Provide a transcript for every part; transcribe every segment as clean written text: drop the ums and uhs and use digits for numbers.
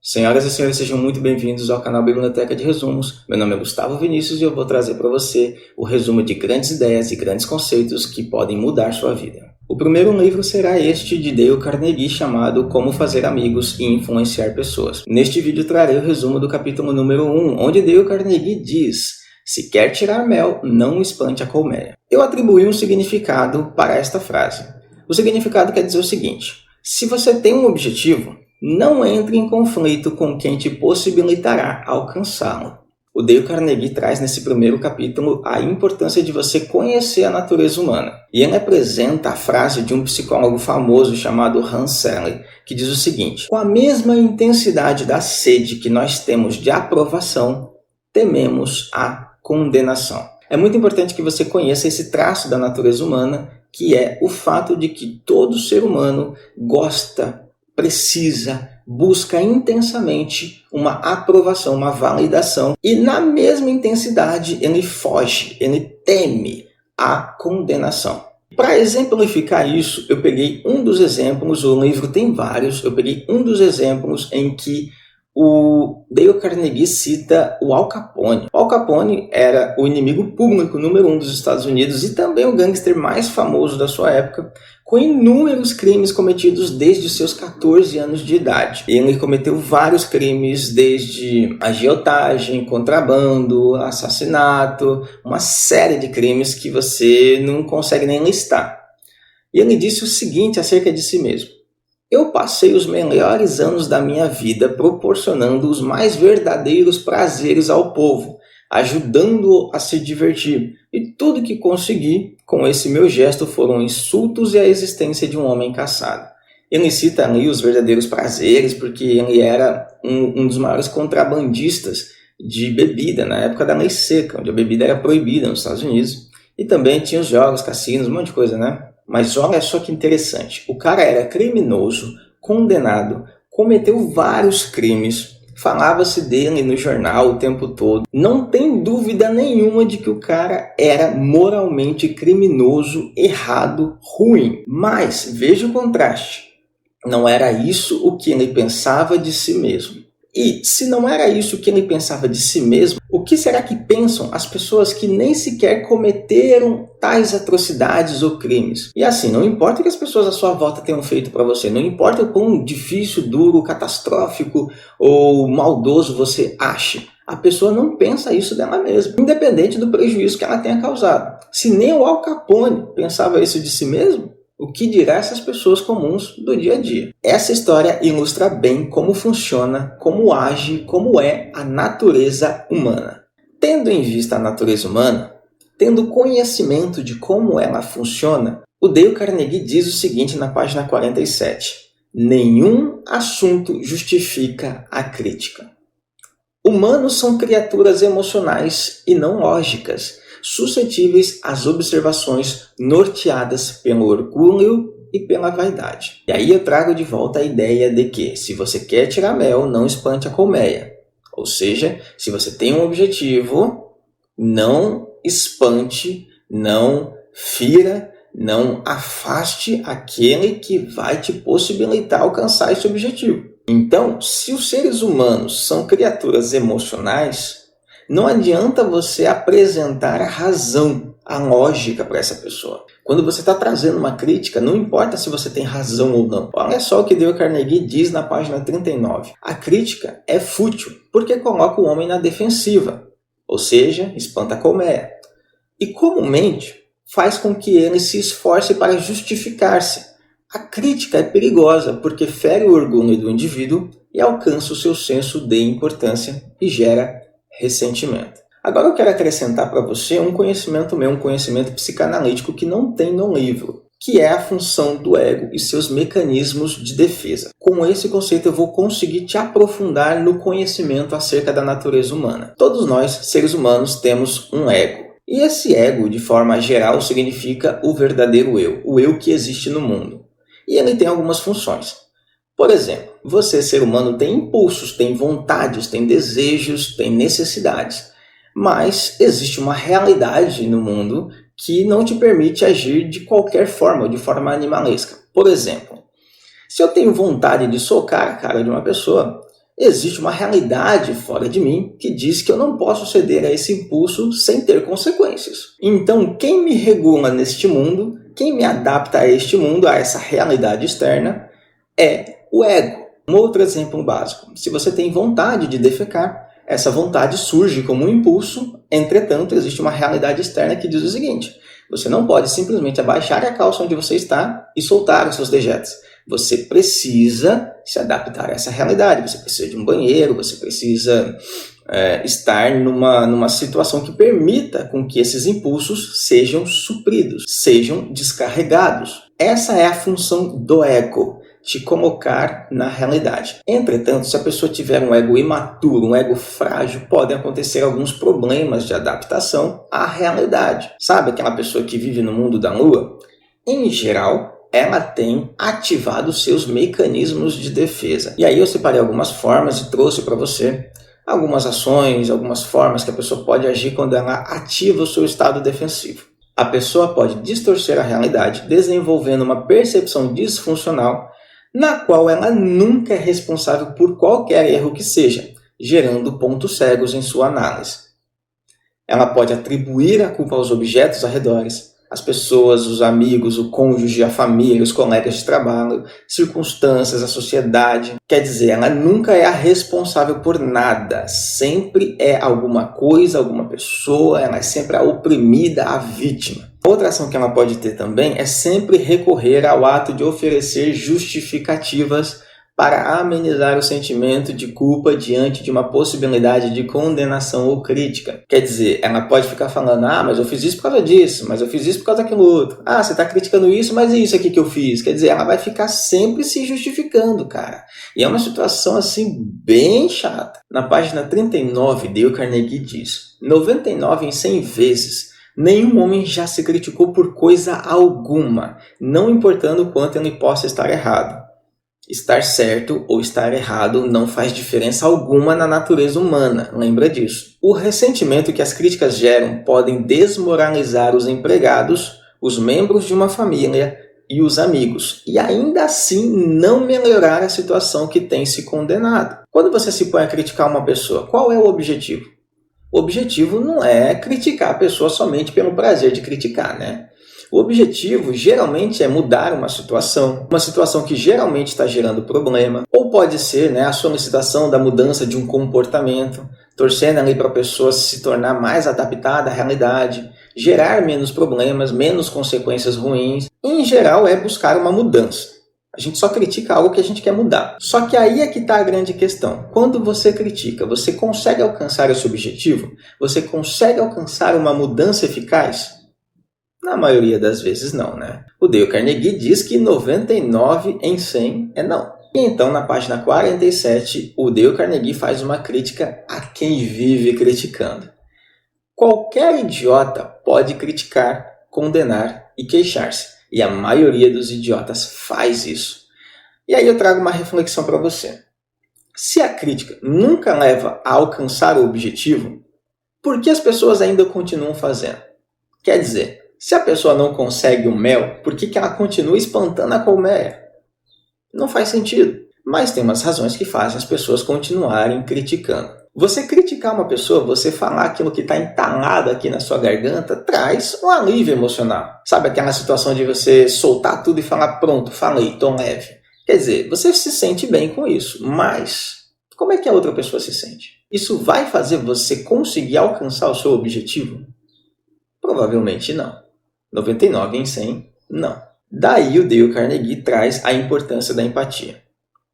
Senhoras e senhores, sejam muito bem-vindos ao canal Biblioteca de Resumos. Meu nome é Gustavo Vinícius e eu vou trazer para você o resumo de grandes ideias e grandes conceitos que podem mudar sua vida. O primeiro livro será este de Dale Carnegie, chamado Como Fazer Amigos e Influenciar Pessoas. Neste vídeo trarei o resumo do capítulo número 1, onde Dale Carnegie diz: se quer tirar mel, não espante a colmeia. Eu atribuí um significado para esta frase. O significado quer dizer o seguinte: se você tem um objetivo, não entre em conflito com quem te possibilitará alcançá-lo. O Dale Carnegie traz nesse primeiro capítulo a importância de você conhecer a natureza humana. E ele apresenta a frase de um psicólogo famoso chamado Hans Selye, que diz o seguinte: com a mesma intensidade da sede que nós temos de aprovação, tememos a condenação. É muito importante que você conheça esse traço da natureza humana, que é o fato de que todo ser humano gosta, precisa, busca intensamente uma aprovação, uma validação, e na mesma intensidade ele foge, ele teme a condenação. Para exemplificar isso, eu peguei um dos exemplos, o livro tem vários, eu peguei um dos exemplos em que o Dale Carnegie cita o Al Capone. O Al Capone era o inimigo público número 1 dos Estados Unidos e também o gangster mais famoso da sua época, com inúmeros crimes cometidos desde seus 14 anos de idade. Ele cometeu vários crimes, desde agiotagem, contrabando, assassinato, uma série de crimes que você não consegue nem listar. E ele disse o seguinte acerca de si mesmo: eu passei os melhores anos da minha vida proporcionando os mais verdadeiros prazeres ao povo, ajudando-o a se divertir, e tudo que consegui com esse meu gesto foram insultos e a existência de um homem caçado. Ele cita ali os verdadeiros prazeres porque ele era um dos maiores contrabandistas de bebida na época da lei seca, onde a bebida era proibida nos Estados Unidos, e também tinha os jogos, cassinos, um monte de coisa, né? Mas olha só que interessante, o cara era criminoso, condenado, cometeu vários crimes, falava-se dele no jornal o tempo todo. Não tem dúvida nenhuma de que o cara era moralmente criminoso, errado, ruim. Mas veja o contraste, não era isso o que ele pensava de si mesmo. E se não era isso que ele pensava de si mesmo, o que será que pensam as pessoas que nem sequer cometeram tais atrocidades ou crimes? E assim, não importa o que as pessoas à sua volta tenham feito para você, não importa o quão difícil, duro, catastrófico ou maldoso você ache, a pessoa não pensa isso dela mesma, independente do prejuízo que ela tenha causado. Se nem o Al Capone pensava isso de si mesmo, o que dirá essas pessoas comuns do dia a dia? Essa história ilustra bem como funciona, como age, como é a natureza humana. Tendo em vista a natureza humana, tendo conhecimento de como ela funciona, o Dale Carnegie diz o seguinte na página 47: nenhum assunto justifica a crítica. Humanos são criaturas emocionais e não lógicas, suscetíveis às observações norteadas pelo orgulho e pela vaidade. E aí eu trago de volta a ideia de que, se você quer tirar mel, não espante a colmeia. Ou seja, se você tem um objetivo, não espante, não fira, não afaste aquele que vai te possibilitar alcançar esse objetivo. Então, se os seres humanos são criaturas emocionais, não adianta você apresentar a razão, a lógica para essa pessoa. Quando você está trazendo uma crítica, não importa se você tem razão ou não. Olha só o que Dale Carnegie diz na página 39. A crítica é fútil porque coloca o homem na defensiva, ou seja, espanta a colmeia. E comumente faz com que ele se esforce para justificar-se. A crítica é perigosa porque fere o orgulho do indivíduo e alcança o seu senso de importância e gera ressentimento. Agora eu quero acrescentar para você um conhecimento meu, um conhecimento psicanalítico que não tem no livro, que é a função do ego e seus mecanismos de defesa. Com esse conceito eu vou conseguir te aprofundar no conhecimento acerca da natureza humana. Todos nós, seres humanos, temos um ego. E esse ego, de forma geral, significa o verdadeiro eu, o eu que existe no mundo. E ele tem algumas funções. Por exemplo, você, ser humano, tem impulsos, tem vontades, tem desejos, tem necessidades. Mas existe uma realidade no mundo que não te permite agir de qualquer forma, de forma animalesca. Por exemplo, se eu tenho vontade de socar a cara de uma pessoa, Existe uma realidade fora de mim que diz que eu não posso ceder a esse impulso sem ter consequências. Então, quem me regula neste mundo, quem me adapta a este mundo, a essa realidade externa, é o ego. Um outro exemplo básico. Se você tem vontade de defecar, essa vontade surge como um impulso, entretanto, existe uma realidade externa que diz o seguinte: você não pode simplesmente abaixar a calça onde você está e soltar os seus dejetos. Você precisa se adaptar a essa realidade, você precisa de um banheiro, você precisa estar numa situação que permita com que esses impulsos sejam supridos, sejam descarregados. Essa é a função do ego, te colocar na realidade. Entretanto, se a pessoa tiver um ego imaturo, um ego frágil, podem acontecer alguns problemas de adaptação à realidade. Sabe aquela pessoa que vive no mundo da lua? Em geral, ela tem ativado seus mecanismos de defesa. E aí eu separei algumas formas e trouxe para você algumas ações, algumas formas que a pessoa pode agir quando ela ativa o seu estado defensivo. A pessoa pode distorcer a realidade, desenvolvendo uma percepção disfuncional na qual ela nunca é responsável por qualquer erro que seja, gerando pontos cegos em sua análise. Ela pode atribuir a culpa aos objetos arredores, as pessoas, os amigos, o cônjuge, a família, os colegas de trabalho, circunstâncias, a sociedade. Quer dizer, ela nunca é a responsável por nada. Sempre é alguma coisa, alguma pessoa, ela é sempre a oprimida, a vítima. Outra ação que ela pode ter também é sempre recorrer ao ato de oferecer justificativas para amenizar o sentimento de culpa diante de uma possibilidade de condenação ou crítica. Quer dizer, ela pode ficar falando: mas eu fiz isso por causa disso, mas eu fiz isso por causa daquilo outro. Você está criticando isso, mas é isso aqui que eu fiz. Quer dizer, ela vai ficar sempre se justificando, cara. E é uma situação, assim, bem chata. Na página 39, Dale Carnegie diz: 99 em 100 vezes, nenhum homem já se criticou por coisa alguma, não importando o quanto ele possa estar errado. Estar certo ou estar errado não faz diferença alguma na natureza humana, lembra disso. O ressentimento que as críticas geram podem desmoralizar os empregados, os membros de uma família e os amigos, e ainda assim não melhorar a situação que tem se condenado. Quando você se põe a criticar uma pessoa, qual é o objetivo? O objetivo não é criticar a pessoa somente pelo prazer de criticar, né? O objetivo geralmente é mudar uma situação que geralmente está gerando problema, ou pode ser a solicitação da mudança de um comportamento, torcendo ali para a pessoa se tornar mais adaptada à realidade, gerar menos problemas, menos consequências ruins. Em geral é buscar uma mudança. A gente só critica algo que a gente quer mudar. Só que aí é que está a grande questão. Quando você critica, você consegue alcançar esse objetivo? Você consegue alcançar uma mudança eficaz? Na maioria das vezes não, né? O Dale Carnegie diz que 99 em 100 é não. E então, na página 47, o Dale Carnegie faz uma crítica a quem vive criticando. Qualquer idiota pode criticar, condenar e queixar-se. E a maioria dos idiotas faz isso. E aí eu trago uma reflexão para você. Se a crítica nunca leva a alcançar o objetivo, por que as pessoas ainda continuam fazendo? Quer dizer, se a pessoa não consegue o mel, por que ela continua espantando a colmeia? Não faz sentido. Mas tem umas razões que fazem as pessoas continuarem criticando. Você criticar uma pessoa, você falar aquilo que está entalado aqui na sua garganta, traz um alívio emocional. Sabe aquela situação de você soltar tudo e falar: pronto, falei, tô leve. Quer dizer, você se sente bem com isso, mas como é que a outra pessoa se sente? Isso vai fazer você conseguir alcançar o seu objetivo? Provavelmente não. 99 em 100, não. Daí o Dale Carnegie traz a importância da empatia.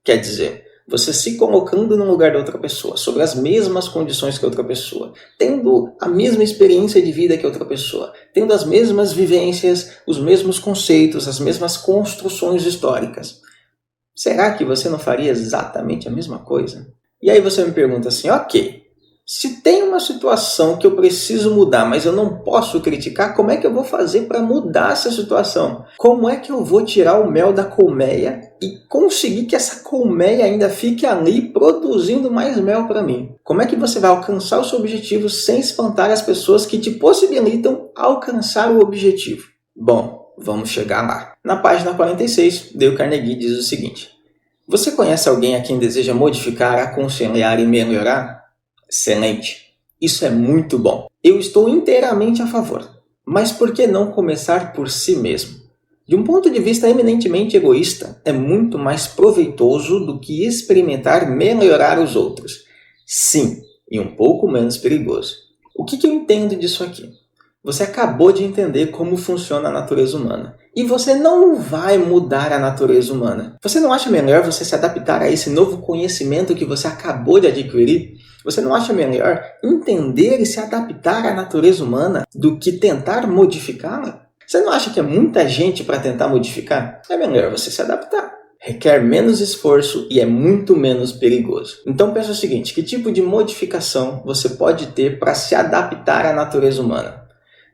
Quer dizer, você se colocando no lugar da outra pessoa, sobre as mesmas condições que a outra pessoa, tendo a mesma experiência de vida que a outra pessoa, tendo as mesmas vivências, os mesmos conceitos, as mesmas construções históricas. Será que você não faria exatamente a mesma coisa? E aí você me pergunta assim: ok, se tem uma situação que eu preciso mudar, mas eu não posso criticar, como é que eu vou fazer para mudar essa situação? Como é que eu vou tirar o mel da colmeia e conseguir que essa colmeia ainda fique ali produzindo mais mel para mim? Como é que você vai alcançar o seu objetivo sem espantar as pessoas que te possibilitam alcançar o objetivo? Bom, vamos chegar lá. Na página 46, Dale Carnegie diz o seguinte: Você conhece alguém a quem deseja modificar, aconselhar e melhorar? Excelente! Isso é muito bom. Eu estou inteiramente a favor. Mas por que não começar por si mesmo? De um ponto de vista eminentemente egoísta, é muito mais proveitoso do que experimentar melhorar os outros. Sim, e um pouco menos perigoso. O que eu entendo disso aqui? Você acabou de entender como funciona a natureza humana. E você não vai mudar a natureza humana. Você não acha melhor você se adaptar a esse novo conhecimento que você acabou de adquirir? Você não acha melhor entender e se adaptar à natureza humana do que tentar modificá-la? Você não acha que é muita gente para tentar modificar? É melhor você se adaptar. Requer menos esforço e é muito menos perigoso. Então pensa o seguinte, que tipo de modificação você pode ter para se adaptar à natureza humana?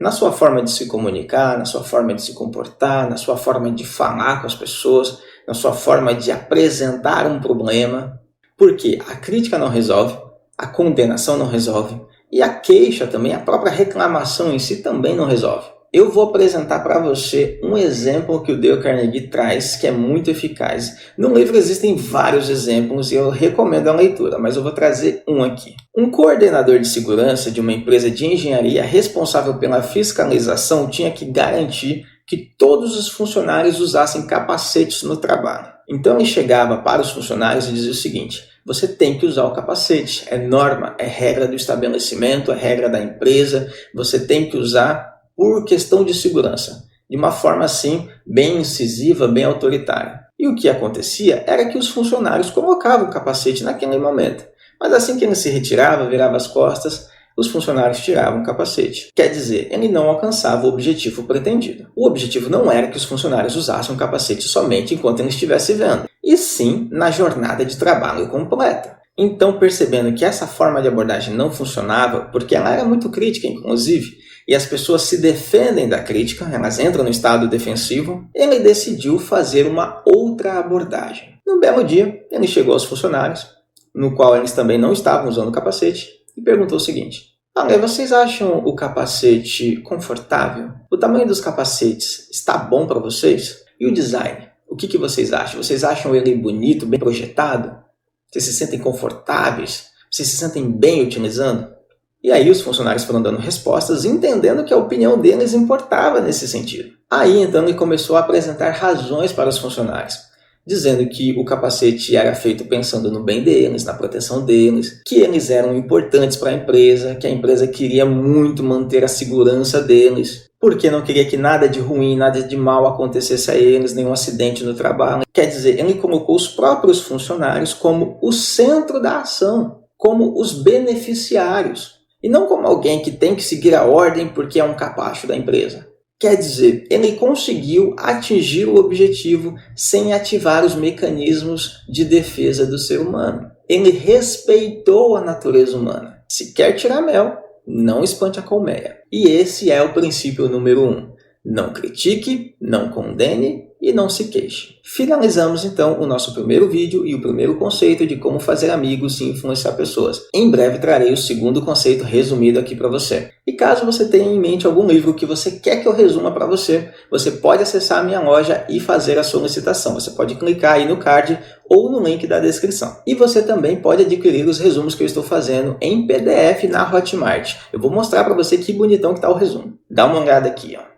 Na sua forma de se comunicar, na sua forma de se comportar, na sua forma de falar com as pessoas, na sua forma de apresentar um problema. Porque a crítica não resolve, a condenação não resolve e a queixa também, a própria reclamação em si também não resolve. Eu vou apresentar para você um exemplo que o Dale Carnegie traz que é muito eficaz. No livro existem vários exemplos e eu recomendo a leitura, mas eu vou trazer um aqui. Um coordenador de segurança de uma empresa de engenharia responsável pela fiscalização tinha que garantir que todos os funcionários usassem capacetes no trabalho. Então ele chegava para os funcionários e dizia o seguinte: você tem que usar o capacete, é norma, é regra do estabelecimento, é regra da empresa, você tem que usar por questão de segurança, de uma forma assim, bem incisiva, bem autoritária. E o que acontecia era que os funcionários colocavam o capacete naquele momento, mas assim que ele se retirava, virava as costas, os funcionários tiravam o capacete. Quer dizer, ele não alcançava o objetivo pretendido. O objetivo não era que os funcionários usassem o capacete somente enquanto ele estivesse vendo, e sim na jornada de trabalho completa. Então, percebendo que essa forma de abordagem não funcionava, porque ela era muito crítica, inclusive, e as pessoas se defendem da crítica, elas entram no estado defensivo, ele decidiu fazer uma outra abordagem. Num belo dia, ele chegou aos funcionários, no qual eles também não estavam usando o capacete, e perguntou o seguinte: vocês acham o capacete confortável? O tamanho dos capacetes está bom para vocês? E o design? O que vocês acham? Vocês acham ele bonito, bem projetado? Vocês se sentem confortáveis? Vocês se sentem bem utilizando? E aí os funcionários foram dando respostas, entendendo que a opinião deles importava nesse sentido. Aí então ele começou a apresentar razões para os funcionários, dizendo que o capacete era feito pensando no bem deles, na proteção deles, que eles eram importantes para a empresa, que a empresa queria muito manter a segurança deles, porque não queria que nada de ruim, nada de mal acontecesse a eles, nenhum acidente no trabalho. Quer dizer, ele colocou os próprios funcionários como o centro da ação, como os beneficiários, e não como alguém que tem que seguir a ordem porque é um capacho da empresa. Quer dizer, ele conseguiu atingir o objetivo sem ativar os mecanismos de defesa do ser humano. Ele respeitou a natureza humana. Se quer tirar mel, não espante a colmeia. E esse é o princípio número 1. Não critique, não condene e não se queixe. Finalizamos então o nosso primeiro vídeo e o primeiro conceito de como fazer amigos e influenciar pessoas. Em breve trarei o segundo conceito resumido aqui para você. E caso você tenha em mente algum livro que você quer que eu resuma para você, você pode acessar a minha loja e fazer a solicitação. Você pode clicar aí no card ou no link da descrição. E você também pode adquirir os resumos que eu estou fazendo em PDF na Hotmart. Eu vou mostrar para você que bonitão que está o resumo. Dá uma olhada aqui, ó.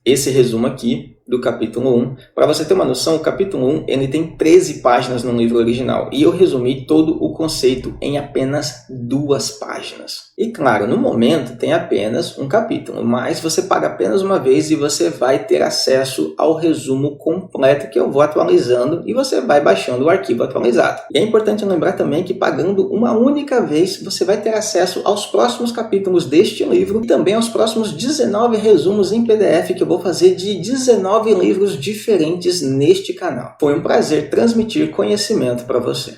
Esse resumo aqui do capítulo 1. Para você ter uma noção, o capítulo 1 ele tem 13 páginas no livro original e eu resumi todo o conceito em apenas 2 páginas. E claro, no momento tem apenas um capítulo, mas você paga apenas uma vez e você vai ter acesso ao resumo completo que eu vou atualizando e você vai baixando o arquivo atualizado. E é importante lembrar também que pagando uma única vez você vai ter acesso aos próximos capítulos deste livro e também aos próximos 19 resumos em PDF que eu vou fazer de 19 livros diferentes neste canal. Foi um prazer transmitir conhecimento para você.